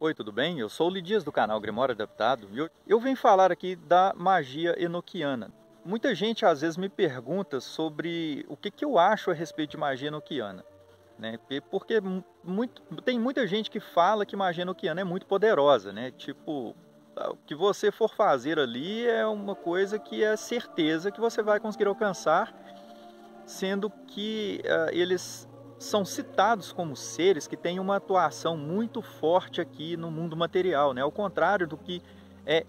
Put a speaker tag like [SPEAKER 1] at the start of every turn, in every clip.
[SPEAKER 1] Oi, tudo bem? Eu sou o Lidias do canal Grimório Adaptado e eu venho falar aqui da magia enoquiana. Muita gente às vezes me pergunta sobre o que eu acho a respeito de magia enoquiana, né? Porque tem muita gente que fala que magia enoquiana é muito poderosa, né? Tipo, o que você for fazer ali é uma coisa que é certeza que você vai conseguir alcançar, sendo que eles são citados como seres que têm uma atuação muito forte aqui no mundo material, né? Ao contrário do que é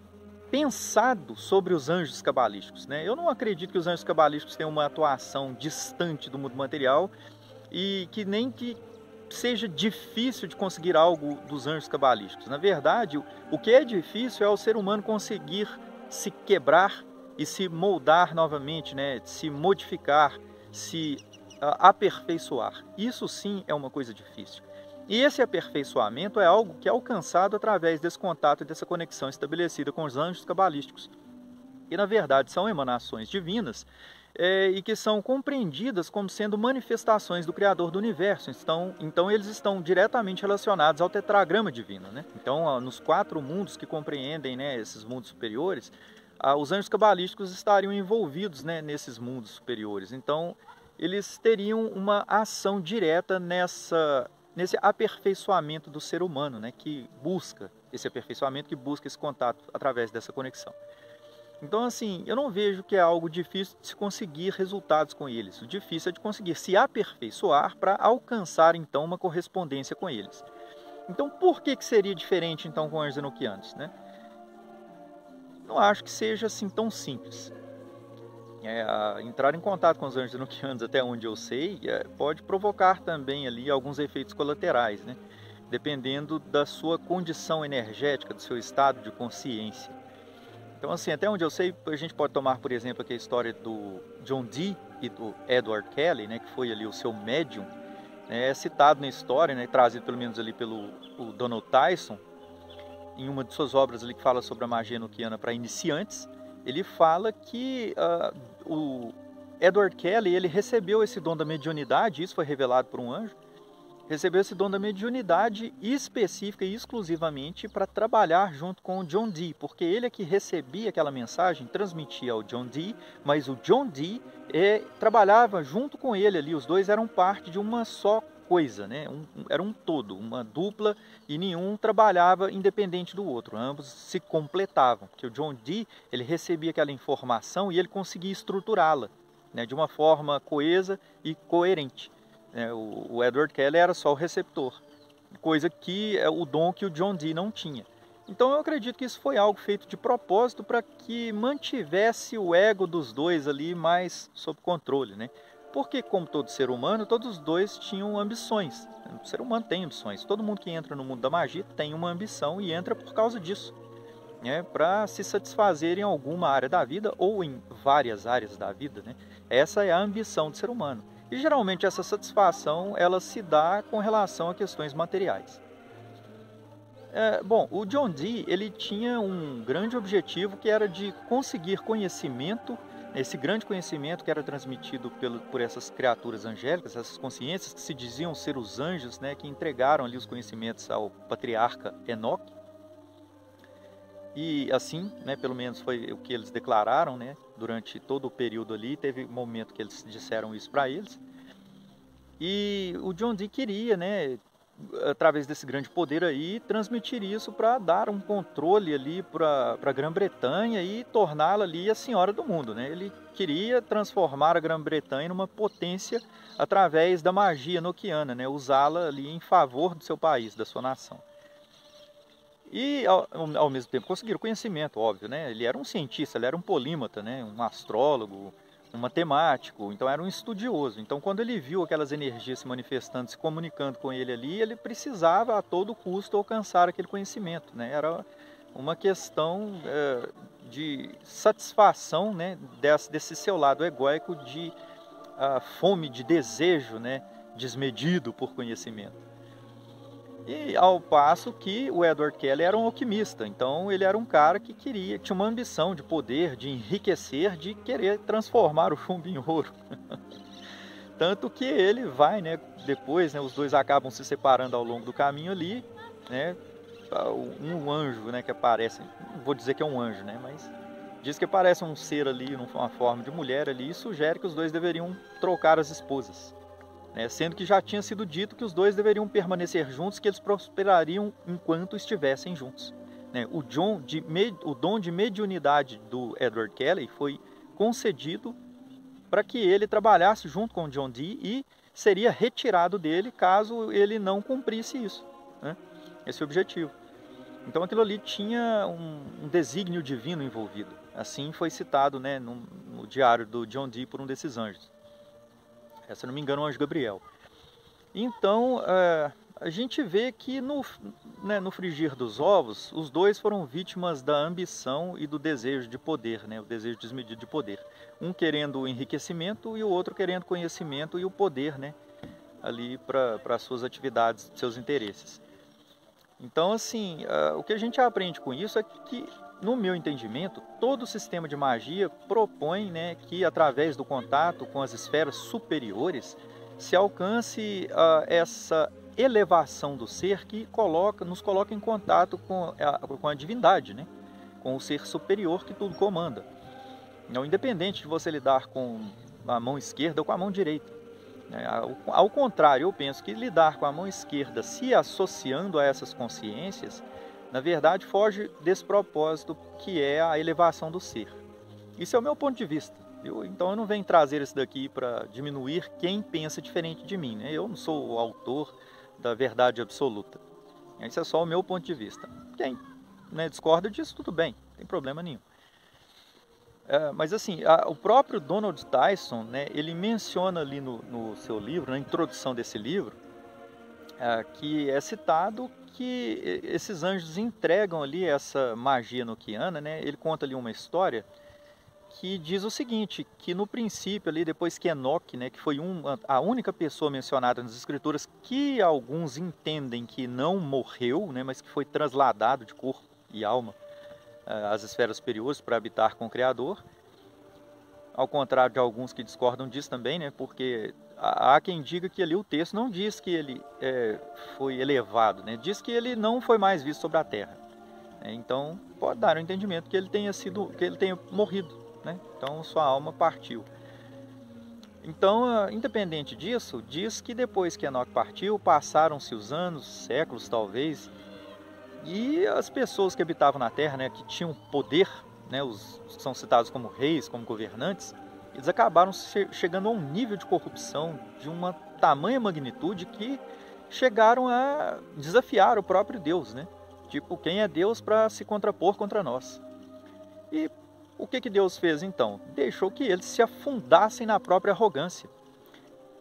[SPEAKER 1] pensado sobre os anjos cabalísticos, né? Eu não acredito que os anjos cabalísticos tenham uma atuação distante do mundo material e que nem que seja difícil de conseguir algo dos anjos cabalísticos. Na verdade, o que é difícil é o ser humano conseguir se quebrar e se moldar novamente, né? Se modificar, se aperfeiçoar. Isso sim é uma coisa difícil. E esse aperfeiçoamento é algo que é alcançado através desse contato e dessa conexão estabelecida com os anjos cabalísticos. E na verdade são emanações divinas e que são compreendidas como sendo manifestações do Criador do Universo. Então eles estão diretamente relacionados ao tetragrama divino, né? Então, nos 4 mundos que compreendem, né, esses mundos superiores, os anjos cabalísticos estariam envolvidos, né, nesses mundos superiores. Então, eles teriam uma ação direta nesse aperfeiçoamento do ser humano, né, que busca esse aperfeiçoamento, que busca esse contato através dessa conexão. Então, assim, eu não vejo que é algo difícil de se conseguir resultados com eles. O difícil é de conseguir se aperfeiçoar para alcançar, então, uma correspondência com eles. Então, por que seria diferente, então, com anjos enoquianos, né? Não acho que seja assim tão simples. Entrar em contato com os anjos enoquianos, até onde eu sei, pode provocar também ali alguns efeitos colaterais, né? Dependendo da sua condição energética, do seu estado de consciência. Então, assim, até onde eu sei, a gente pode tomar, por exemplo, aqui a história do John Dee e do Edward Kelly, né, que foi ali o seu médium, né, é citado na história, né, trazido pelo menos ali pelo Donald Tyson, em uma de suas obras ali que fala sobre a magia enoquiana para iniciantes. Ele fala que o Edward Kelly, ele recebeu esse dom da mediunidade, isso foi revelado por um anjo, recebeu esse dom da mediunidade específica e exclusivamente para trabalhar junto com o John Dee, porque ele é que recebia aquela mensagem, transmitia ao John Dee, mas o John Dee trabalhava junto com ele ali, os dois eram parte de uma só coisa, né? Era um todo, uma dupla, e nenhum trabalhava independente do outro, ambos se completavam, porque o John Dee, ele recebia aquela informação e ele conseguia estruturá-la, né, de uma forma coesa e coerente. O Edward Kelly era só o receptor, coisa que é o dom que o John Dee não tinha. Então eu acredito que isso foi algo feito de propósito para que mantivesse o ego dos dois ali mais sob controle, né? Porque, como todo ser humano, todos os dois tinham ambições. O ser humano tem ambições. Todo mundo que entra no mundo da magia tem uma ambição e entra por causa disso, né? Para se satisfazer em alguma área da vida ou em várias áreas da vida, né? Essa é a ambição do ser humano. E geralmente essa satisfação ela se dá com relação a questões materiais. Bom, o John Dee, ele tinha um grande objetivo que era de conseguir conhecimento, esse grande conhecimento que era transmitido por essas criaturas angélicas, essas consciências que se diziam ser os anjos, né, que entregaram ali os conhecimentos ao patriarca Enoque. E assim, né, pelo menos foi o que eles declararam, né, durante todo o período ali, teve um momento que eles disseram isso para eles. E o John Dee queria, né, através desse grande poder aí, transmitir isso para dar um controle ali para a Grã-Bretanha e torná-la ali a senhora do mundo, né? Ele queria transformar a Grã-Bretanha numa potência através da magia enoquiana, né? Usá-la ali em favor do seu país, da sua nação. E ao mesmo tempo conseguiram conhecimento, óbvio, né? Ele era um cientista, ele era um polímata, né? Um astrólogo, um matemático, então era um estudioso. Então quando ele viu aquelas energias se manifestando, se comunicando com ele ali, ele precisava a todo custo alcançar aquele conhecimento, né? Era uma questão de satisfação, né? Desse seu lado egóico de fome, de desejo, né? Desmedido por conhecimento. E ao passo que o Edward Kelly era um alquimista, então ele era um cara que tinha uma ambição de poder, de enriquecer, de querer transformar o chumbo em ouro. Tanto que ele vai, né, depois, né, os dois acabam se separando ao longo do caminho ali, né, um anjo, né, que aparece, não vou dizer que é um anjo, né, mas diz que aparece um ser ali, numa forma de mulher ali, e sugere que os dois deveriam trocar as esposas, né, sendo que já tinha sido dito que os dois deveriam permanecer juntos, que eles prosperariam enquanto estivessem juntos. Né. O dom de mediunidade do Edward Kelly foi concedido para que ele trabalhasse junto com John Dee e seria retirado dele caso ele não cumprisse isso, né, esse objetivo. Então aquilo ali tinha um desígnio divino envolvido. Assim foi citado, né, no diário do John Dee por um desses anjos. Se não me engano, o anjo Gabriel. Então a gente vê que no frigir dos ovos, os dois foram vítimas da ambição e do desejo de poder, né, o desejo desmedido de poder. Um querendo o enriquecimento e o outro querendo conhecimento e o poder, né, ali para suas atividades, seus interesses. Então, assim, o que a gente aprende com isso é que, no meu entendimento, todo o sistema de magia propõe, né, que, através do contato com as esferas superiores, se alcance essa elevação do ser que nos coloca em contato com a divindade, né, com o ser superior que tudo comanda. Não, independente de você lidar com a mão esquerda ou com a mão direita. Ao contrário, eu penso que lidar com a mão esquerda se associando a essas consciências, na verdade foge desse propósito que é a elevação do ser. Isso é o meu ponto de vista. Então eu não venho trazer isso daqui para diminuir quem pensa diferente de mim, né? Eu não sou o autor da verdade absoluta. Esse é só o meu ponto de vista. Quem, né, discorda disso, tudo bem, não tem problema nenhum. Mas assim, o próprio Donald Tyson, né, ele menciona ali no seu livro, na introdução desse livro, que é citado que esses anjos entregam ali essa magia enoquiana, né? Ele conta ali uma história que diz o seguinte, que no princípio ali, depois que Enoque, né, que foi a única pessoa mencionada nas escrituras que alguns entendem que não morreu, né, mas que foi trasladado de corpo e alma as esferas superiores para habitar com o Criador, ao contrário de alguns que discordam disso também, né? Porque há quem diga que ali o texto não diz que ele foi elevado, né? Diz que ele não foi mais visto sobre a terra. Então pode dar um entendimento que ele tenha morrido, né? Então sua alma partiu. Então, independente disso, diz que depois que Enoque partiu, passaram-se os anos, séculos talvez, e as pessoas que habitavam na terra, né, que tinham poder, né, os que são citados como reis, como governantes, eles acabaram chegando a um nível de corrupção de uma tamanha magnitude que chegaram a desafiar o próprio Deus, né? Tipo, quem é Deus para se contrapor contra nós? E o que Deus fez então? Deixou que eles se afundassem na própria arrogância.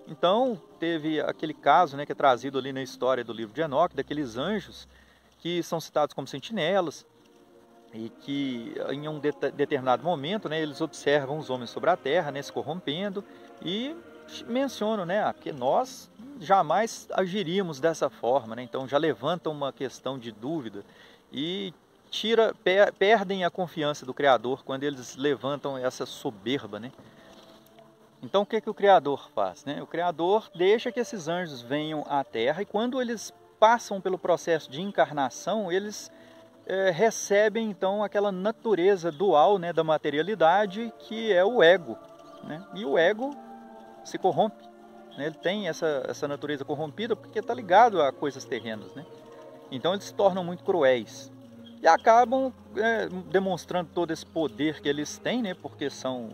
[SPEAKER 1] Então, teve aquele caso, né, que é trazido ali na história do livro de Enoque, daqueles anjos que são citados como sentinelas e que em um determinado momento, né, eles observam os homens sobre a terra, né, se corrompendo e mencionam, né, porque nós jamais agiríamos dessa forma, né, então já levantam uma questão de dúvida e perdem a confiança do Criador quando eles levantam essa soberba, né. Então o que o Criador faz, né? O Criador deixa que esses anjos venham à terra e quando eles passam pelo processo de encarnação, eles recebem então aquela natureza dual, né, da materialidade, que é o ego, né? E o ego se corrompe, né? Ele tem essa natureza corrompida porque está ligado a coisas terrenas, né? Então eles se tornam muito cruéis e acabam demonstrando todo esse poder que eles têm, né? Porque são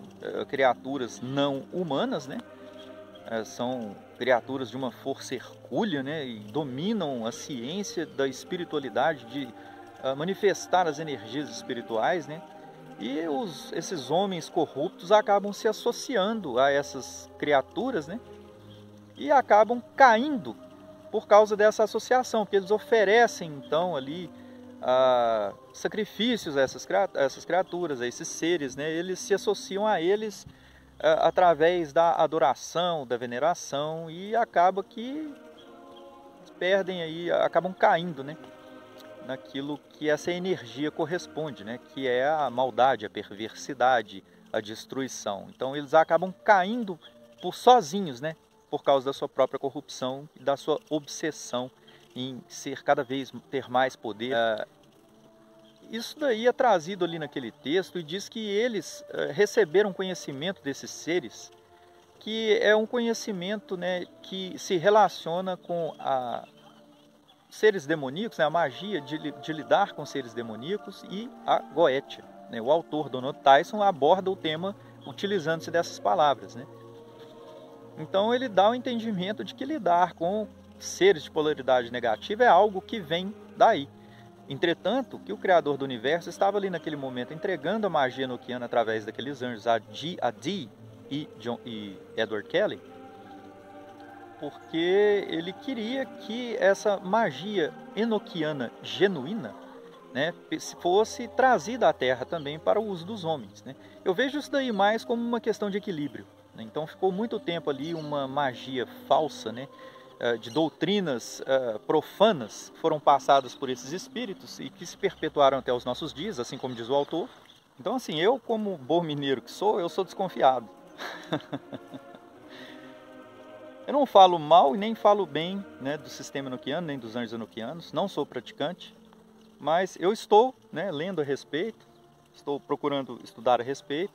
[SPEAKER 1] criaturas não humanas, né? São criaturas de uma força hercúlea, né, e dominam a ciência da espiritualidade, de manifestar as energias espirituais, né, e esses homens corruptos acabam se associando a essas criaturas, né, e acabam caindo por causa dessa associação, porque eles oferecem então ali sacrifícios a essas criaturas, a esses seres, né, eles se associam a eles através da adoração, da veneração e acaba que perdem aí, acabam caindo, né, naquilo que essa energia corresponde, né, que é a maldade, a perversidade, a destruição. Então eles acabam caindo sozinhos, né, por causa da sua própria corrupção e da sua obsessão em ser cada vez ter mais poder. Isso daí é trazido ali naquele texto e diz que eles receberam conhecimento desses seres, que é um conhecimento, né, que se relaciona com seres demoníacos, né, a magia de lidar com seres demoníacos e a Goetia. Né? O autor, Donald Tyson, aborda o tema utilizando-se dessas palavras. Né? Então ele dá o entendimento de que lidar com seres de polaridade negativa é algo que vem daí. Entretanto, que o Criador do Universo estava ali naquele momento entregando a magia enoquiana através daqueles anjos, a Dee e Edward Kelly, porque ele queria que essa magia enoquiana genuína, né, fosse trazida à Terra também para o uso dos homens. Né? Eu vejo isso daí mais como uma questão de equilíbrio. Né? Então ficou muito tempo ali uma magia falsa, né, de doutrinas profanas que foram passadas por esses espíritos e que se perpetuaram até os nossos dias, assim como diz o autor. Então assim, eu como bom mineiro que sou, eu sou desconfiado. Eu não falo mal e nem falo bem, né, do sistema enoquiano, nem dos anjos enoquianos, não sou praticante, mas eu estou, né, lendo a respeito, estou procurando estudar a respeito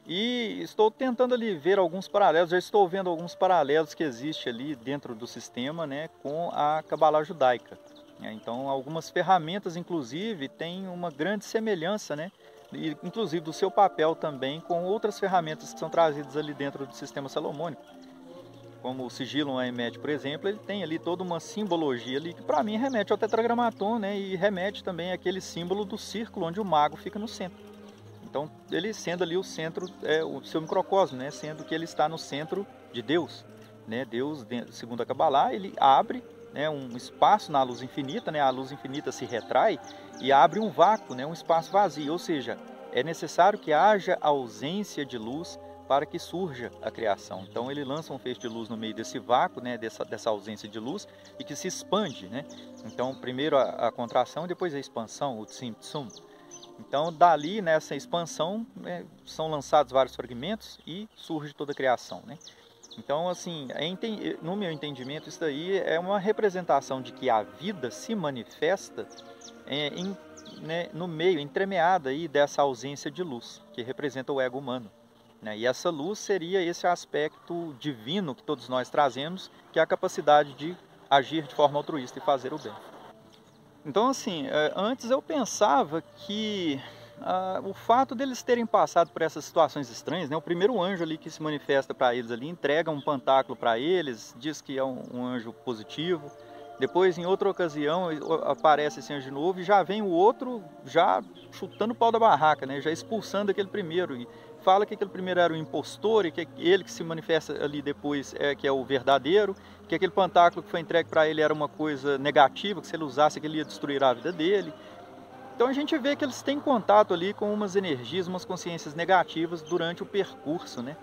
[SPEAKER 1] e estou tentando ali ver alguns paralelos, já estou vendo alguns paralelos que existem ali dentro do sistema, né, com a Cabala judaica. Então algumas ferramentas inclusive têm uma grande semelhança, né, e, inclusive do seu papel também com outras ferramentas que são trazidas ali dentro do sistema salomônico. Como o sigilo Aemet, por exemplo, ele tem ali toda uma simbologia ali que para mim remete ao tetragramaton, né? E remete também àquele símbolo do círculo onde o mago fica no centro. Então, ele sendo ali o centro, o seu microcosmo, né? Sendo que ele está no centro de Deus. Né? Deus, segundo a Kabbalah, ele abre, né, um espaço na luz infinita, né? A luz infinita se retrai e abre um vácuo, né? Um espaço vazio. Ou seja, é necessário que haja ausência de luz para que surja a criação. Então ele lança um feixe de luz no meio desse vácuo, né, dessa ausência de luz, e que se expande. Né? Então primeiro a contração, depois a expansão, o Tzimtzum. Então dali, nessa expansão, né, são lançados vários fragmentos e surge toda a criação. Né? Então assim, no meu entendimento, isso daí é uma representação de que a vida se manifesta né, no meio, entremeada aí dessa ausência de luz, que representa o ego humano. E essa luz seria esse aspecto divino que todos nós trazemos, que é a capacidade de agir de forma altruísta e fazer o bem. Então, assim, antes eu pensava que o fato deles terem passado por essas situações estranhas, né, o primeiro anjo ali que se manifesta para eles ali, entrega um pantáculo para eles, diz que é um anjo positivo. Depois, em outra ocasião, aparece esse anjo novo e já vem o outro já chutando o pau da barraca, né, já expulsando aquele primeiro. E fala que aquele primeiro era o impostor e que ele que se manifesta ali depois que é o verdadeiro, que aquele pantáculo que foi entregue para ele era uma coisa negativa, que se ele usasse aquilo ia destruir a vida dele. Então a gente vê que eles têm contato ali com umas energias, umas consciências negativas durante o percurso, né,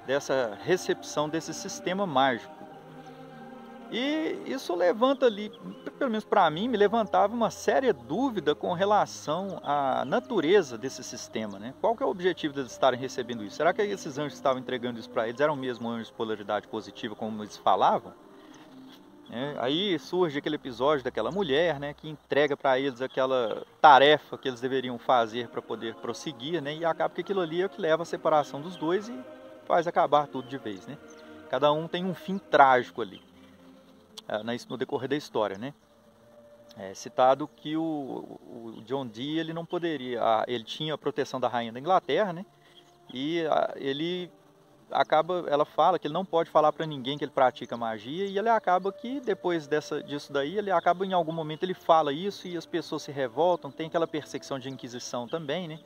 [SPEAKER 1] dessa recepção desse sistema mágico. E isso levanta ali, pelo menos para mim, me levantava uma séria dúvida com relação à natureza desse sistema. Né? Qual que é o objetivo deles estarem recebendo isso? Será que esses anjos que estavam entregando isso para eles eram mesmo anjos de polaridade positiva, como eles falavam? Aí surge aquele episódio daquela mulher, né, que entrega para eles aquela tarefa que eles deveriam fazer para poder prosseguir, né, e acaba que aquilo ali é o que leva à separação dos dois e faz acabar tudo de vez. Né? Cada um tem um fim trágico ali. No decorrer da história, né? É citado que o John Dee, ele não poderia, ele tinha a proteção da rainha da Inglaterra, né? E ela fala que ele não pode falar para ninguém que ele pratica magia, e ele acaba que depois disso daí, ele acaba em algum momento ele fala isso e as pessoas se revoltam, tem aquela perseguição de inquisição também, né?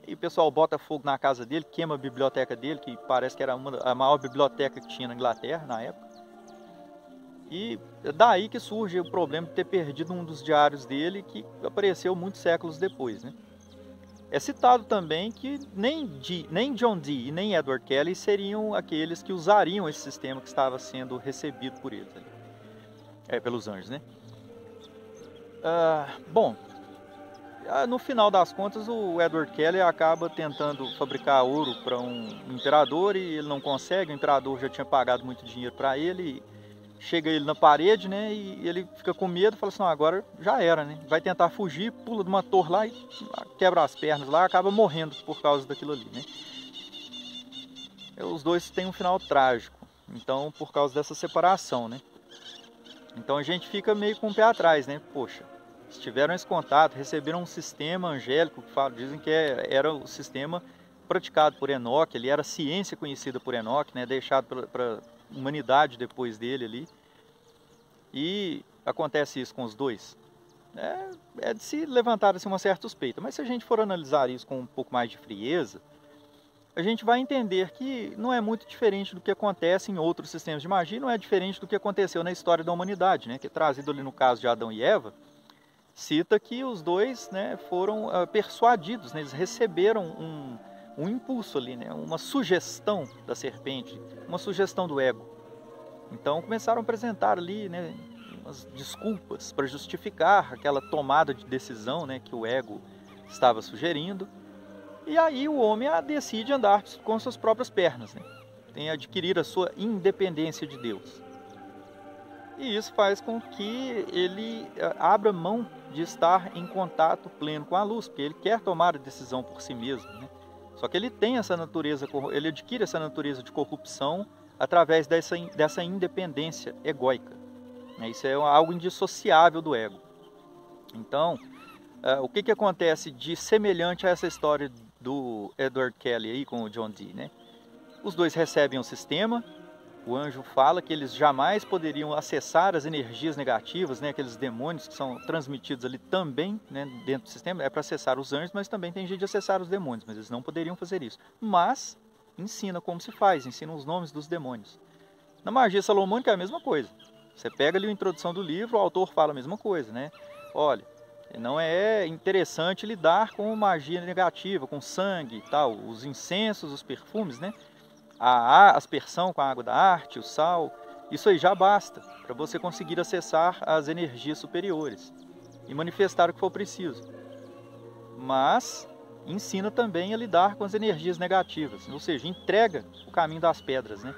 [SPEAKER 1] E o pessoal bota fogo na casa dele, queima a biblioteca dele, que parece que era a maior biblioteca que tinha na Inglaterra na época. E daí que surge o problema de ter perdido um dos diários dele, que apareceu muitos séculos depois. Né? É citado também que nem John Dee e nem Edward Kelly seriam aqueles que usariam esse sistema que estava sendo recebido por eles, pelos anjos. Né? Bom, no final das contas, o Edward Kelly acaba tentando fabricar ouro para um imperador e ele não consegue. O imperador já tinha pagado muito dinheiro para ele. chega ele na parede, né, e ele fica com medo, fala assim, não, agora já era, né, vai tentar fugir, pula de uma torre lá e quebra as pernas lá, acaba morrendo por causa daquilo ali, né. Os dois têm um final trágico, então, por causa dessa separação, né. Então a gente fica meio com o pé atrás, né, poxa, se tiveram esse contato, receberam um sistema angélico, que dizem que era o sistema praticado por Enoque, ele era a ciência conhecida por Enoque, né, deixado para humanidade depois dele ali, e acontece isso com os dois. É de se levantar assim, uma certa suspeita, mas se a gente for analisar isso com um pouco mais de frieza, a gente vai entender que não é muito diferente do que acontece em outros sistemas de magia, não é diferente do que aconteceu na história da humanidade, né, que é trazido ali no caso de Adão e Eva, cita que os dois, né, foram persuadidos, né, eles receberam um impulso ali, né, uma sugestão da serpente, uma sugestão do ego. Então começaram a apresentar ali, né, umas desculpas para justificar aquela tomada de decisão, né, que o ego estava sugerindo. E aí o homem decide andar com suas próprias pernas, né, tem que adquirir a sua independência de Deus. E isso faz com que ele abra mão de estar em contato pleno com a luz, porque ele quer tomar a decisão por si mesmo, né? Só que ele tem essa natureza, ele adquire essa natureza de corrupção através dessa independência egóica, né? Isso é algo indissociável do ego. Então, o que acontece de semelhante a essa história do Edward Kelly aí com o John Dee, né? Os dois recebem um sistema. O anjo fala que eles jamais poderiam acessar as energias negativas, né, aqueles demônios que são transmitidos ali também, né, dentro do sistema. É para acessar os anjos, mas também tem jeito de acessar os demônios, mas eles não poderiam fazer isso. Mas ensina como se faz, ensina os nomes dos demônios. Na magia salomônica é a mesma coisa. Você pega ali a introdução do livro, o autor fala a mesma coisa, né? Olha, não é interessante lidar com magia negativa, com sangue e tal, os incensos, os perfumes, né? A aspersão com a água da arte, o sal, isso aí já basta para você conseguir acessar as energias superiores e manifestar o que for preciso. Mas ensina também a lidar com as energias negativas, ou seja, entrega o caminho das pedras, né?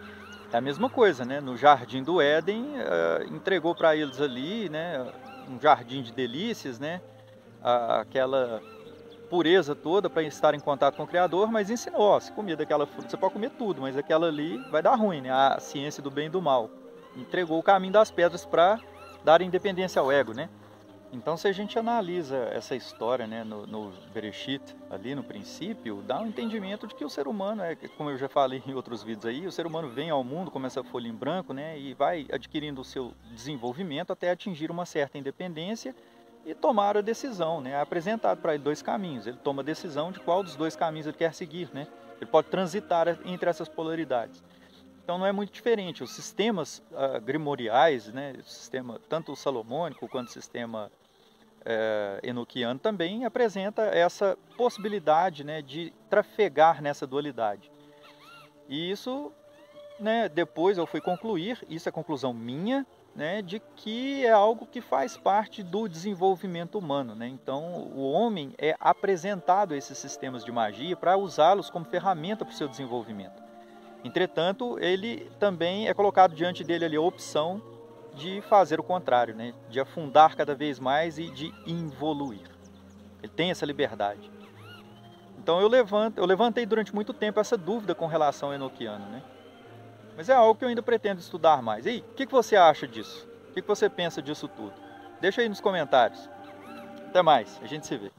[SPEAKER 1] É a mesma coisa, né? No jardim do Éden, entregou para eles ali, né, um jardim de delícias, né? Aquela pureza toda para estar em contato com o Criador, mas ensinou, ó, se comer daquela fruta, você pode comer tudo, mas aquela ali vai dar ruim, né? A ciência do bem e do mal. Entregou o caminho das pedras para dar independência ao ego, né? Então, se a gente analisa essa história, né, no Bereshit, ali no princípio, dá um entendimento de que o ser humano, como eu já falei em outros vídeos aí, o ser humano vem ao mundo como essa folha em branco, né, e vai adquirindo o seu desenvolvimento até atingir uma certa independência e tomar a decisão, né? É apresentado para ele dois caminhos, ele toma a decisão de qual dos dois caminhos ele quer seguir, né? Ele pode transitar entre essas polaridades. Então não é muito diferente, os sistemas grimoriais, né? O sistema, tanto o salomônico quanto o sistema enoquiano também apresenta essa possibilidade, né, de trafegar nessa dualidade. E isso, né, depois eu fui concluir, isso é conclusão minha, né, de que é algo que faz parte do desenvolvimento humano, né? Então o homem é apresentado a esses sistemas de magia para usá-los como ferramenta para o seu desenvolvimento. Entretanto, ele também é colocado diante dele ali a opção de fazer o contrário, né, de afundar cada vez mais e de involuir. Ele tem essa liberdade. Então eu levantei durante muito tempo essa dúvida com relação ao enoquiano, né? Mas é algo que eu ainda pretendo estudar mais. E aí, o que você acha disso? O que você pensa disso tudo? Deixa aí nos comentários. Até mais, a gente se vê.